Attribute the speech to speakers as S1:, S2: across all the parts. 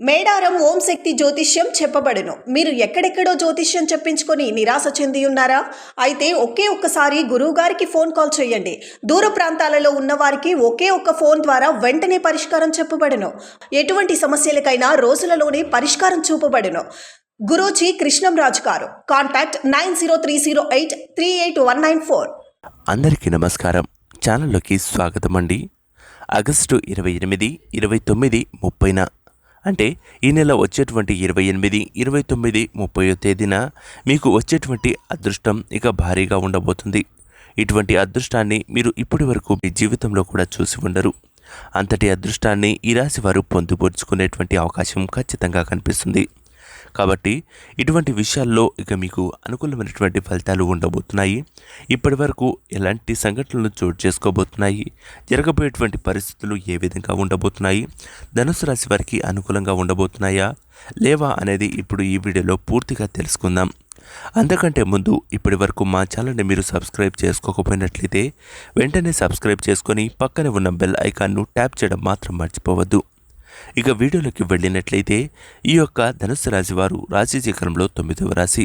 S1: మేడారం ఓం శక్తి జ్యోతిష్యం చెప్పబడును. మీరు ఎక్కడెక్కడో జ్యోతిష్యం చెప్పించుకొని నిరాశ చెంది ఉన్నారా? అయితే ఒకే ఒక్కసారి గురువుగారికి ఫోన్ కాల్ చేయండి. దూర ప్రాంతాలలో ఉన్నవారికి ఒకే ఒక్క ఫోన్ ద్వారా వెంటనే పరిష్కారం చెప్పబడును. ఎటువంటి సమస్యలకైనా రోజులలోనే పరిష్కారం చూపబడును. గురూజీ కృష్ణంరాజు గారు. కాంటాక్ట్ 903008389194.
S2: అందరికీ నమస్కారం. ఛానల్లోకి స్వాగతం అండి. ఆగస్టు 28, 29, 30 అంటే ఈ నెల వచ్చేటువంటి 28, 29, 30 తేదీన మీకు వచ్చేటువంటి అదృష్టం ఇక భారీగా ఉండబోతుంది. ఇటువంటి అదృష్టాన్ని మీరు ఇప్పటి వరకు మీ జీవితంలో కూడా చూసి ఉండరు. అంతటి అదృష్టాన్ని ఈ రాశి వారు పొందుపరుచుకునేటువంటి అవకాశం ఖచ్చితంగా కనిపిస్తుంది. కాబట్టి ఇటువంటి విషయాల్లో ఇక మీకు అనుకూలమైనటువంటి ఫలితాలు ఉండబోతున్నాయి. ఇప్పటి వరకు ఎలాంటి సంఘటనలు చోటు చేసుకోబోతున్నాయి, జరగబోయేటువంటి పరిస్థితులు ఏ విధంగా ఉండబోతున్నాయి, ధనుసు రాశి వారికి అనుకూలంగా ఉండబోతున్నాయా లేవా అనేది ఇప్పుడు ఈ వీడియోలో పూర్తిగా తెలుసుకుందాం. అంతకంటే ముందు ఇప్పటి వరకు మా ఛానల్ని మీరు సబ్స్క్రైబ్ చేసుకోకపోయినట్లయితే వెంటనే సబ్స్క్రైబ్ చేసుకొని పక్కనే ఉన్న బెల్ ఐకాన్ను ట్యాప్ చేయడం మాత్రం మర్చిపోవద్దు. ఇక వీడియోలోకి వెళ్ళినట్లయితే ఈ యొక్క ధనుస్సు రాశి వారు రాశి చక్రంలో 9వ రాశి.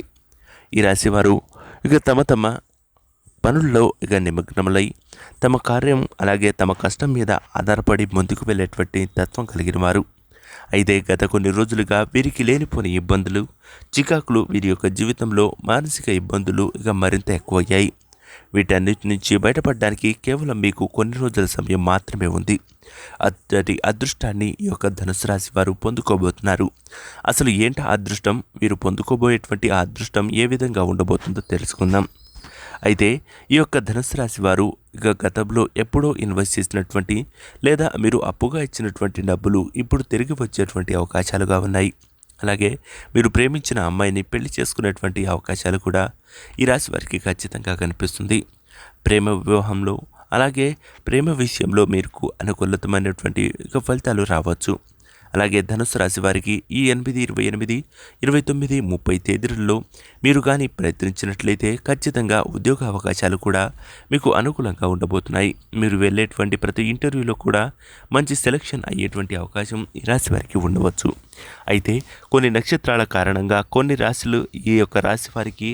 S2: ఈ రాశి వారు ఇక తమ పనుల్లో ఇక నిమగ్నములై తమ కార్యం అలాగే తమ కష్టం మీద ఆధారపడి ముందుకు వెళ్ళేటువంటి తత్వం కలిగిన వారు. అయితే గత కొన్ని రోజులుగా వీరికి లేనిపోని ఇబ్బందులు, చికాకులు వీరి యొక్క జీవితంలో మానసిక ఇబ్బందులు ఇక మరింత ఎక్కువయ్యాయి. వీటన్నిటి నుంచి బయటపడడానికి కేవలం మీకు కొన్ని రోజుల సమయం మాత్రమే ఉంది. అతడి అదృష్టాన్ని ఈ యొక్క ధనుసు రాశి వారు పొందుకోబోతున్నారు. అసలు ఏంటి అదృష్టం, వీరు పొందుకోబోయేటువంటి ఆ అదృష్టం ఏ విధంగా ఉండబోతుందో తెలుసుకుందాం. అయితే ఈ యొక్క ధనుసు రాశి వారు ఇక గతంలో ఎప్పుడో ఇన్వెస్ట్ చేసినటువంటి లేదా మీరు అప్పుగా ఇచ్చినటువంటి డబ్బులు ఇప్పుడు తిరిగి వచ్చేటువంటి అవకాశాలుగా ఉన్నాయి. అలాగే మీరు ప్రేమించిన అమ్మాయిని పెళ్లి చేసుకునేటువంటి అవకాశాలు కూడా ఈ రాశి వారికి ఖచ్చితంగా కనిపిస్తుంది. ప్రేమ వివాహంలో అలాగే ప్రేమ విషయంలో మీకు అనుకూలతమైనటువంటి ఫలితాలు రావచ్చు. అలాగే ధనుసు రాశి వారికి ఈ 8, 28, 29, 30 తేదీలలో మీరు కానీ ప్రయత్నించినట్లయితే ఖచ్చితంగా ఉద్యోగ అవకాశాలు కూడా మీకు అనుకూలంగా ఉండబోతున్నాయి. మీరు వెళ్ళేటువంటి ప్రతి ఇంటర్వ్యూలో కూడా మంచి సెలక్షన్ అయ్యేటువంటి అవకాశం ఈ రాశి వారికి ఉండవచ్చు. అయితే కొన్ని నక్షత్రాల కారణంగా కొన్ని రాశులు ఈ యొక్క రాశి వారికి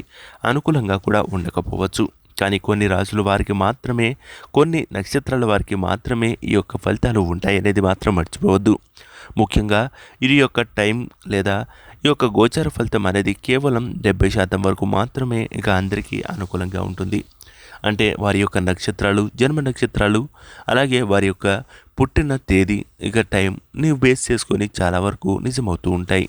S2: అనుకూలంగా కూడా ఉండకపోవచ్చు. కానీ కొన్ని రాశుల వారికి మాత్రమే, కొన్ని నక్షత్రాల వారికి మాత్రమే ఈ యొక్క ఫలితాలు ఉంటాయనేది మాత్రం మర్చిపోవద్దు. ముఖ్యంగా ఇది యొక్క టైం లేదా ఈ యొక్క గోచార ఫలితం అనేది కేవలం 70% వరకు మాత్రమే ఇక అందరికీ అనుకూలంగా ఉంటుంది. అంటే వారి యొక్క నక్షత్రాలు, జన్మ నక్షత్రాలు, అలాగే వారి యొక్క పుట్టిన తేదీ ఇక టైంని బేస్ చేసుకొని చాలా వరకు నిజమవుతూ ఉంటాయి.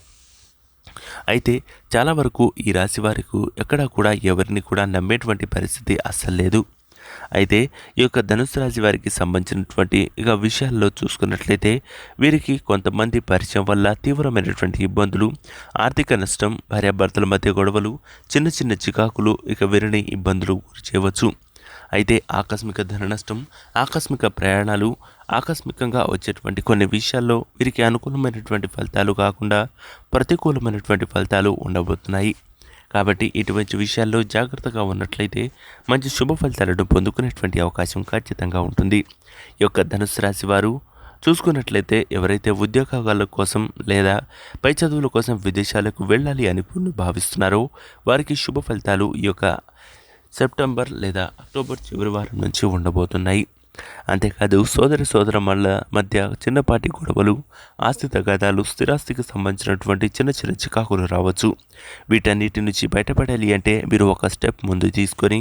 S2: అయితే చాలా వరకు ఈ రాశి వారికి ఎక్కడా కూడా ఎవరిని కూడా నమ్మేటువంటి పరిస్థితి అస్సలు లేదు. అయితే ఈ యొక్క ధనుసు రాశి వారికి సంబంధించినటువంటి ఇక విషయాల్లో చూసుకున్నట్లయితే వీరికి కొంతమంది పరిచయం వల్ల తీవ్రమైనటువంటి ఇబ్బందులు, ఆర్థిక నష్టం, భార్యాభర్తల మధ్య గొడవలు, చిన్న చిన్న చికాకులు ఇక వీరిని ఇబ్బందులు గురి చేయవచ్చు. అయితే ఆకస్మిక ధన నష్టం, ఆకస్మిక ప్రయాణాలు, ఆకస్మికంగా వచ్చేటువంటి కొన్ని విషయాల్లో వీరికి అనుకూలమైనటువంటి ఫలితాలు కాకుండా ప్రతికూలమైనటువంటి ఫలితాలు ఉండబోతున్నాయి. కాబట్టి ఇటువంటి విషయాల్లో జాగ్రత్తగా ఉన్నట్లయితే మంచి శుభ ఫలితాలను పొందుకునేటువంటి అవకాశం ఖచ్చితంగా ఉంటుంది. ఈ యొక్క ధనుసు రాశి వారు చూసుకున్నట్లయితే ఎవరైతే ఉద్యోగాల కోసం లేదా పై చదువుల కోసం విదేశాలకు వెళ్ళాలి అని భావిస్తున్నారో వారికి శుభ ఫలితాలు ఈ యొక్క సెప్టెంబర్ లేదా అక్టోబర్ చివరి వారం నుంచి ఉండబోతున్నాయి. అంతేకాదు సోదరమణుల మధ్య చిన్నపాటి గొడవలు, ఆస్తి తగాదాలు, స్థిరాస్తికి సంబంధించినటువంటి చిన్న చిన్న చికాకులు రావచ్చు. వీటన్నిటి నుంచి బయటపడాలి అంటే మీరు ఒక స్టెప్ ముందు తీసుకొని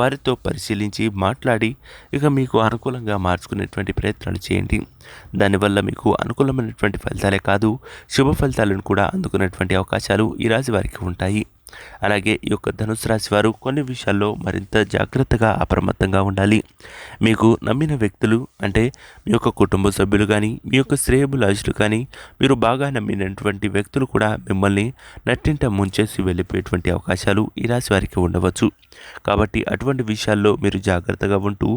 S2: వారితో పరిశీలించి మాట్లాడి ఇక మీకు అనుకూలంగా మార్చుకునేటువంటి ప్రయత్నాలు చేయండి. దానివల్ల మీకు అనుకూలమైనటువంటి ఫలితాలే కాదు, శుభ ఫలితాలను కూడా అందుకునేటువంటి అవకాశాలు ఈ రాశి వారికి ఉంటాయి. అలాగే ఈ యొక్క ధనుసు రాశి వారు కొన్ని విషయాల్లో మరింత జాగ్రత్తగా అప్రమత్తంగా ఉండాలి. మీకు నమ్మిన వ్యక్తులు అంటే మీ యొక్క కుటుంబ సభ్యులు కానీ, మీ యొక్క శ్రేయభిలాషులు కానీ, మీరు బాగా నమ్మినటువంటి వ్యక్తులు కూడా మిమ్మల్ని నట్టింట ముంచేసి వెళ్ళిపోయేటువంటి అవకాశాలు ఈ రాశి వారికి ఉండవచ్చు. కాబట్టి అటువంటి విషయాల్లో మీరు జాగ్రత్తగా ఉంటూ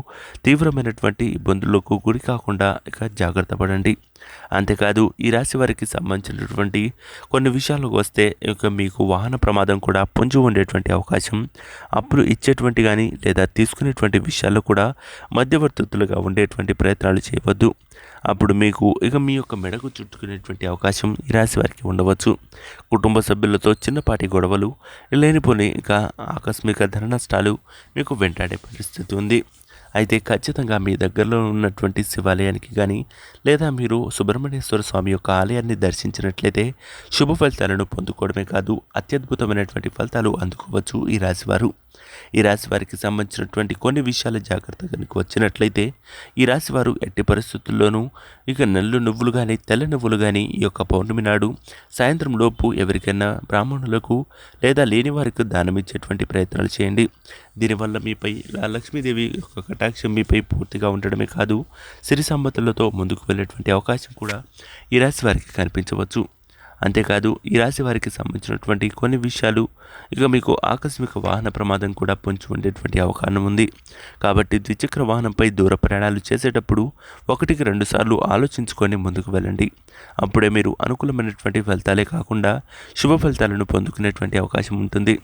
S2: తీవ్రమైనటువంటి ఇబ్బందులకు గురి కాకుండా ఇక జాగ్రత్త పడండి. అంతేకాదు ఈ రాశి వారికి సంబంధించినటువంటి కొన్ని విషయాలకు వస్తే ఇక మీకు వాహన ప్రమాదం కూడా పొంచి ఉండేటువంటి అవకాశం, అప్పులు ఇచ్చేటువంటి కానీ లేదా తీసుకునేటువంటి విషయాల్లో కూడా మధ్యవర్తులుగా ఉండేటువంటి ప్రయత్నాలు చేయవద్దు. అప్పుడు మీకు మీ యొక్క మెడకు చుట్టుకునేటువంటి అవకాశం ఈ రాశి వారికి ఉండవచ్చు. కుటుంబ సభ్యులతో చిన్నపాటి గొడవలు, లేనిపోని ఆకస్మిక ధన నష్టాలు మీకు వెంటాడే పరిస్థితి ఉంది. అయితే ఖచ్చితంగా మీ దగ్గరలో ఉన్నటువంటి శివాలయానికి కానీ లేదా మీరు సుబ్రహ్మణ్యేశ్వర స్వామి యొక్క ఆలయాన్ని దర్శించినట్లయితే శుభ ఫలితాలను పొందుకోవడమే కాదు, అత్యద్భుతమైనటువంటి ఫలితాలు అందుకోవచ్చు ఈ రాశివారు. ఈ రాశి వారికి సంబంధించినటువంటి కొన్ని విషయాల జాగ్రత్త కనుక వచ్చినట్లయితే ఈ రాశివారు ఎట్టి పరిస్థితుల్లోనూ నల్లు నువ్వులు కానీ తెల్ల నువ్వులు కానీ ఈ యొక్క పౌర్ణమి నాడు సాయంత్రం లోపు ఎవరికైనా బ్రాహ్మణులకు లేదా లేని వారికి దానం ఇచ్చేటువంటి ప్రయత్నాలు చేయండి. దీనివల్ల మీపై లక్ష్మీదేవి యొక్క కటాక్షం మీపై పూర్తిగా ఉండడమే కాదు, సిరి సంపదలతో ముందుకు వెళ్ళేటువంటి అవకాశం కూడా ఈ రాశి వారికి కనిపించవచ్చు. అంతేకాదు ఈ రాశి వారికి సంబంధించినటువంటి కొన్ని విషయాలు మీకు ఆకస్మిక వాహన ప్రమాదం కూడా పొంచి ఉండేటువంటి అవకాశం ఉంది. కాబట్టి ద్విచక్ర వాహనంపై దూర ప్రయాణాలు చేసేటప్పుడు 1-2 సార్లు ఆలోచించుకొని ముందుకు వెళ్ళండి. అప్పుడే మీరు అనుకూలమైనటువంటి ఫలితాలే కాకుండా శుభ ఫలితాలను పొందుకునేటువంటి అవకాశం ఉంటుంది.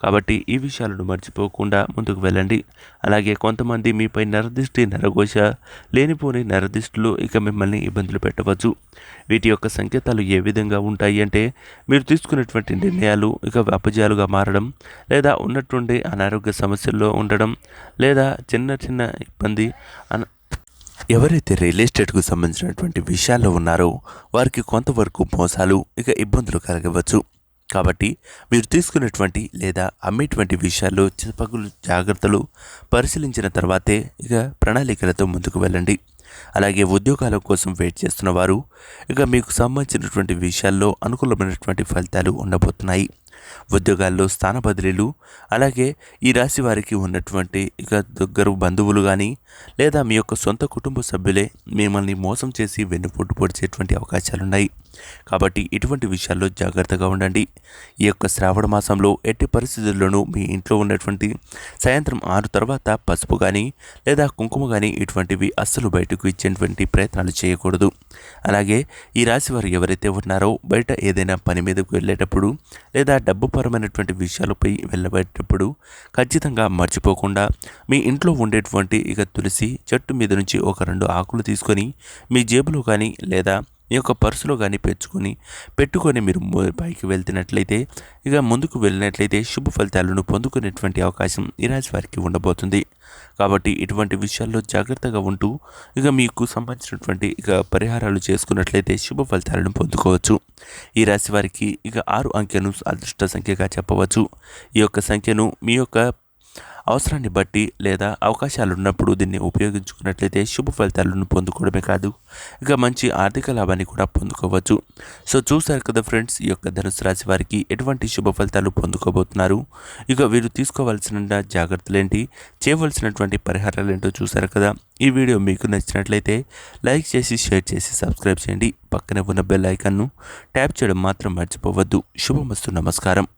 S2: కాబట్టి ఈ విషయాలను మర్చిపోకుండా ముందుకు వెళ్ళండి. అలాగే కొంతమంది మీపై నరదిష్టి, నరఘోష, లేనిపోని నరదిష్టులు మిమ్మల్ని ఇబ్బందులు పెట్టవచ్చు. వీటి యొక్క సంకేతాలు ఏ విధంగా ఉంటాయి అంటే మీరు తీసుకున్నటువంటి నిర్ణయాలు అపజయాలుగా మారడం, లేదా ఉన్నటువంటి అనారోగ్య సమస్యల్లో ఉండడం, లేదా చిన్న ఇబ్బంది ఎవరైతే రియల్ ఎస్టేట్కు సంబంధించినటువంటి విషయాల్లో ఉన్నారో వారికి కొంతవరకు మోసాలు ఇబ్బందులు కలగవచ్చు. కాబట్టి మీరు తీసుకున్నటువంటి లేదా అమ్మేటువంటి విషయాల్లో పగులు జాగ్రత్తలు పరిశీలించిన తర్వాతే ప్రణాళికలతో ముందుకు వెళ్ళండి. అలాగే ఉద్యోగాల కోసం వెయిట్ చేస్తున్న వారు మీకు సంబంధించినటువంటి విషయాల్లో అనుకూలమైనటువంటి ఫలితాలు ఉండబోతున్నాయి. ఉద్యోగాల్లో స్థాన బదిలీలు, అలాగే ఈ రాశి వారికి ఉన్నటువంటి దగ్గర బంధువులు కానీ లేదా మీ యొక్క సొంత కుటుంబ సభ్యులే మిమ్మల్ని మోసం చేసి వెన్నుపోటు పొడిచేటువంటి అవకాశాలున్నాయి. కాబట్టి ఇటువంటి విషయాల్లో జాగ్రత్తగా ఉండండి. ఈ యొక్క శ్రావణ మాసంలో ఎట్టి పరిస్థితుల్లోనూ మీ ఇంట్లో ఉన్నటువంటి సాయంత్రం 6 తర్వాత పసుపు కానీ లేదా కుంకుమ కానీ ఇటువంటివి అస్సలు బయటకు ఇచ్చేటువంటి ప్రయత్నాలు చేయకూడదు. అలాగే ఈ రాశి వారు ఎవరైతే ఉన్నారో బయట ఏదైనా పని మీదకు వెళ్ళేటప్పుడు లేదా డబ్బు పరమైనటువంటి విషయాలపై వెళ్ళబడేటప్పుడు ఖచ్చితంగా మర్చిపోకుండా మీ ఇంట్లో ఉండేటువంటి తులసి చెట్టు మీద నుంచి 1-2 ఆకులు తీసుకొని మీ జేబులో కానీ లేదా మీ యొక్క పర్సులో కానీ పెట్టుకొని మీరు పైకి వెళ్తున్నట్లయితే ముందుకు వెళ్ళినట్లయితే శుభ ఫలితాలను పొందుకునేటువంటి అవకాశం ఈ రాశి వారికి ఉండబోతుంది. కాబట్టి ఇటువంటి విషయాల్లో జాగ్రత్తగా ఉంటూ మీకు సంబంధించినటువంటి పరిహారాలు చేసుకున్నట్లయితే శుభ ఫలితాలను పొందుకోవచ్చు. ఈ రాశి వారికి 6 అంకెను అదృష్ట సంఖ్యగా చెప్పవచ్చు. ఈ యొక్క సంఖ్యను మీ యొక్క అవసరాన్ని బట్టి లేదా అవకాశాలు ఉన్నప్పుడు దీన్ని ఉపయోగించుకున్నట్లయితే శుభ ఫలితాలను పొందుకోవడమే కాదు మంచి ఆర్థిక లాభాన్ని కూడా పొందుకోవచ్చు. సో చూశారు కదా ఫ్రెండ్స్, ఈ యొక్క ధనుసు రాశి వారికి ఎటువంటి శుభ ఫలితాలు పొందుకోబోతున్నారు, వీరు తీసుకోవాల్సిన జాగ్రత్తలు ఏంటి, చేయవలసినటువంటి పరిహారాలు ఏంటో చూశారు కదా. ఈ వీడియో మీకు నచ్చినట్లయితే లైక్ చేసి, షేర్ చేసి, సబ్స్క్రైబ్ చేయండి. పక్కనే ఉన్న బెల్ ఐకాన్ను ట్యాప్ చేయడం మాత్రం మర్చిపోవద్దు. శుభమస్తు. నమస్కారం.